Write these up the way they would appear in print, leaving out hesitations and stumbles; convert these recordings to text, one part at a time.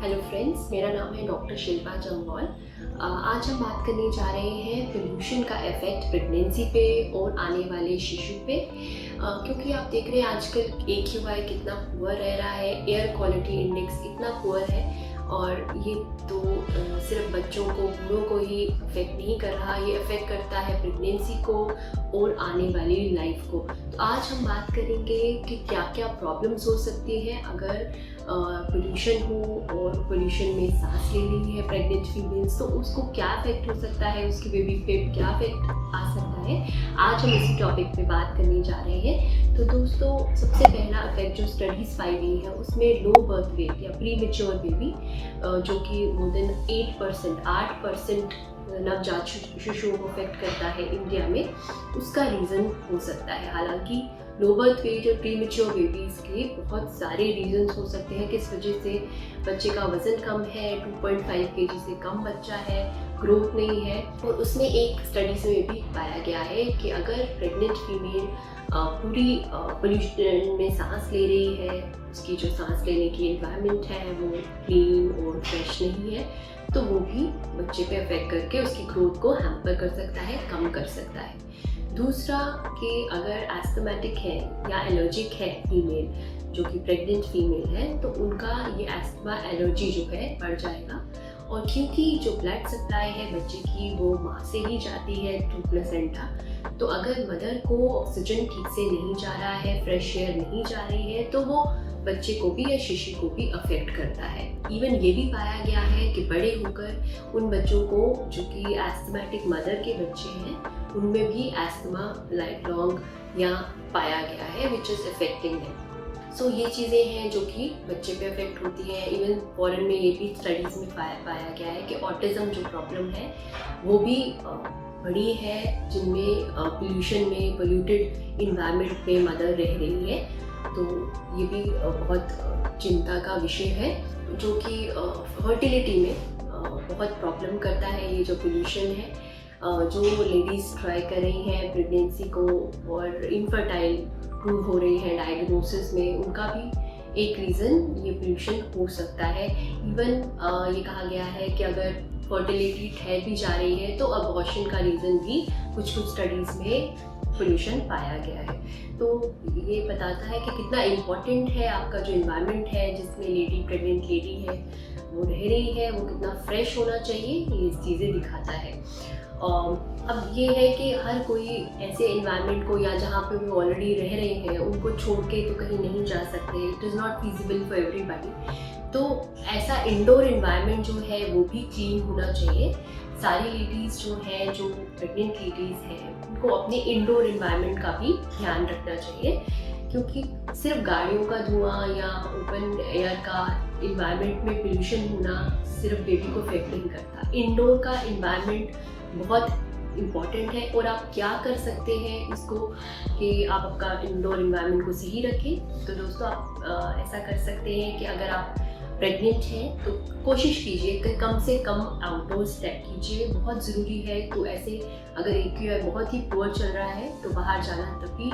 Hello friends, मेरा नाम है डॉक्टर शिल्पा जम्वाल। आज हम बात करने जा रहे हैं पोल्यूशन का इफ़ेक्ट प्रेगनेंसी पे और आने वाले शिशु पे। क्योंकि आप देख रहे हैं आजकल AQI कितना पुअर रह रहा है, एयर क्वालिटी इंडेक्स इतना पुअर है और ये तो सिर्फ बच्चों को, बूढ़ों को ही अफेक्ट नहीं कर रहा, ये अफेक्ट करता है प्रेगनेंसी को और आने वाली लाइफ को। तो आज हम बात करेंगे कि क्या क्या प्रॉब्लम्स हो सकती हैं अगर पोल्यूशन हो और पोल्यूशन में सांस ले रही है प्रेग्नेंट फीमेल्स, तो उसको क्या इफेक्ट हो सकता है, उसकी बेबी पे क्या इफेक्ट आ सकता है। आज हम इसी टॉपिक पे बात करने जा रहे हैं। तो दोस्तों, सबसे पहला इफेक्ट जो स्टडीज पाई गई है उसमें लो बर्थ वेट या प्री मेच्योर बेबी, जो कि मोर देन 8% नवजात शिशुओं को अफेक्ट करता है इंडिया में, उसका रीज़न हो सकता है। हालांकि लो बर्थ वेट और प्री मेच्योर बेबीज़ के बहुत सारे रीजंस हो सकते हैं। किस वजह से बच्चे का वज़न कम है, 2.5 kg से कम बच्चा है, ग्रोथ नहीं है। और उसमें एक स्टडीज में भी पाया गया है कि अगर प्रेग्नेंट फीमेल पूरी पोल्यूशन में सांस ले रही है, उसकी जो सांस लेने की एनवायरनमेंट है वो क्लीन और फ्रेश नहीं है, तो वो भी बच्चे पे अफेक्ट करके उसकी ग्रोथ को हैम्पर कर सकता है, कम कर सकता है। दूसरा कि अगर एस्थमेटिक है या एलर्जिक है फीमेल, जो कि प्रेग्नेंट फीमेल है, तो उनका ये एस्थमा एलर्जी जो है बढ़ जाएगा। और क्योंकि जो ब्लड सप्लाई है बच्चे की वो माँ से ही जाती है थ्रू प्लेसेंटा, तो अगर मदर को ऑक्सीजन ठीक से नहीं जा रहा है, फ्रेश एयर नहीं जा रही है, तो वो बच्चे को भी या शिशु को भी अफेक्ट करता है। इवन ये भी पाया गया है कि बड़े होकर उन बच्चों को जो कि एस्थमेटिक मदर के बच्चे हैं, उनमें भी एस्थमा लाइफ लॉन्ग या पाया गया है, विच इज़ अफेक्टिंग देम। सो ये चीज़ें हैं जो कि बच्चे पे अफेक्ट होती हैं। इवन फॉरेन में ये भी स्टडीज़ में पाया गया है कि ऑटिज़म जो प्रॉब्लम है वो भी बड़ी है, जिनमें पोल्यूशन में, पोल्यूटेड इन्वायरमेंट में मदर रह रही है। तो ये भी बहुत चिंता का विषय है, जो कि फर्टिलिटी में बहुत प्रॉब्लम करता है। ये जो पोल्यूशन है, जो लेडीज़ ट्राई कर रही हैं प्रेगनेंसी को और इनफर्टाइल प्रूव हो रही है डायग्नोसिस में, उनका भी एक रीज़न ये पोल्यूशन हो सकता है। इवन ये कहा गया है कि अगर फर्टिलिटी ठहर भी जा रही है तो अबॉर्शन का रीज़न भी कुछ स्टडीज़ में पोल्यूशन पाया गया है। तो ये बताता है कि कितना इम्पोर्टेंट है आपका जो इन्वायरमेंट है जिसमें प्रेग्नेंट लेडी है वो रह रही है, वो कितना फ्रेश होना चाहिए, ये चीज़ें दिखाता है। अब ये है कि हर कोई ऐसे इन्वायरमेंट को, या जहाँ पे वो ऑलरेडी रह रहे हैं, उनको छोड़ के तो कहीं नहीं जा सकते। It is not feasible for everybody. तो ऐसा इंडोर इन्वायरमेंट जो है वो भी क्लीन होना चाहिए। सारी लेडीज़ जो हैं, जो प्रेग्नेंट लेडीज़ हैं, उनको अपने इंडोर इन्वायरमेंट का भी ध्यान रखना चाहिए, क्योंकि सिर्फ गाड़ियों का धुआं या ओपन एयर का इन्वायरमेंट में पोल्यूशन होना सिर्फ बेबी को अफेक्ट नहीं करता। इंडोर का इन्वायरमेंट बहुत इम्पॉर्टेंट है और आप क्या कर सकते हैं इसको कि आप आपका इंडोर इन्वायरमेंट को सही रखें। तो दोस्तों, आप ऐसा कर सकते हैं कि अगर आप प्रेग्नेंट हैं तो कोशिश कीजिए कि कम से कम आउटडोर स्टेप कीजिए, बहुत ज़रूरी है। तो ऐसे अगर AQI बहुत ही पुअर चल रहा है तो बाहर जाना तभी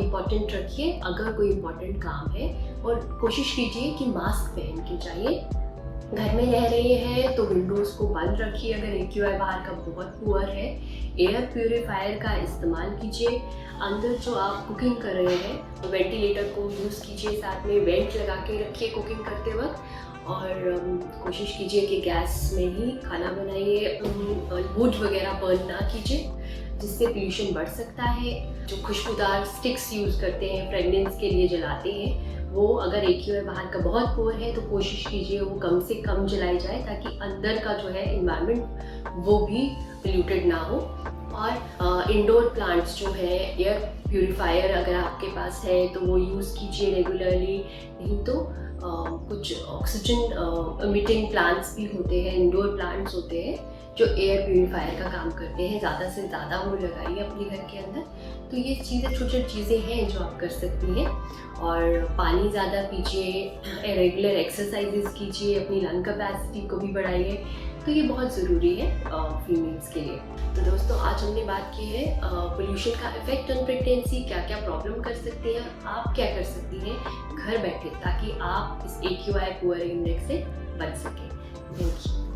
इम्पॉर्टेंट रखिए अगर कोई इम्पॉर्टेंट काम है, और कोशिश कीजिए कि मास्क पहन के जाइए। घर में रह रहे हैं तो विंडोज़ को बंद रखिए। अगर AQI बाहर का बहुत पुअर है, एयर प्यूरीफायर का इस्तेमाल कीजिए। अंदर जो आप कुकिंग कर रहे हैं तो वेंटिलेटर को यूज़ कीजिए, साथ में वेंट लगा के रखिए कुकिंग करते वक्त। और कोशिश कीजिए कि गैस में ही खाना बनाइए, वुड वगैरह बर्न ना कीजिए, जिससे पोल्यूशन बढ़ सकता है। जो खुशबूदार स्टिक्स यूज़ करते हैं, फ्रेगनेंस के लिए जलाते हैं, वो अगर AQI बाहर का बहुत पुअर है तो कोशिश कीजिए वो कम से कम जलाई जाए, ताकि अंदर का जो है इन्वायरमेंट वो भी पोल्यूटेड ना हो। और इंडोर प्लांट्स जो है, एयर प्यूरीफायर अगर आपके पास है तो वो यूज़ कीजिए रेगुलरली। नहीं तो कुछ ऑक्सीजन एमिटिंग प्लांट्स भी होते हैं, इंडोर प्लांट्स होते हैं जो एयर प्यूरीफायर का काम करते हैं। ज़्यादा से ज़्यादा वो लगाइए अपने घर के अंदर। तो ये चीज़ें, छोटी छोटी चीज़ें हैं जो आप कर सकती हैं। और पानी ज़्यादा पीजिए, रेगुलर एक्सरसाइजेस कीजिए, अपनी लंग कैपेसिटी को भी बढ़ाइए। तो ये बहुत ज़रूरी है फीमेल्स के लिए। तो दोस्तों आज हमने बात की है पोल्यूशन का इफेक्ट ऑन प्रेगनेंसी, क्या क्या प्रॉब्लम कर सकती है, आप क्या कर सकती हैं घर बैठे ताकि आप इस AQI पुअर इंडेक्स से बच सकें। Thank you.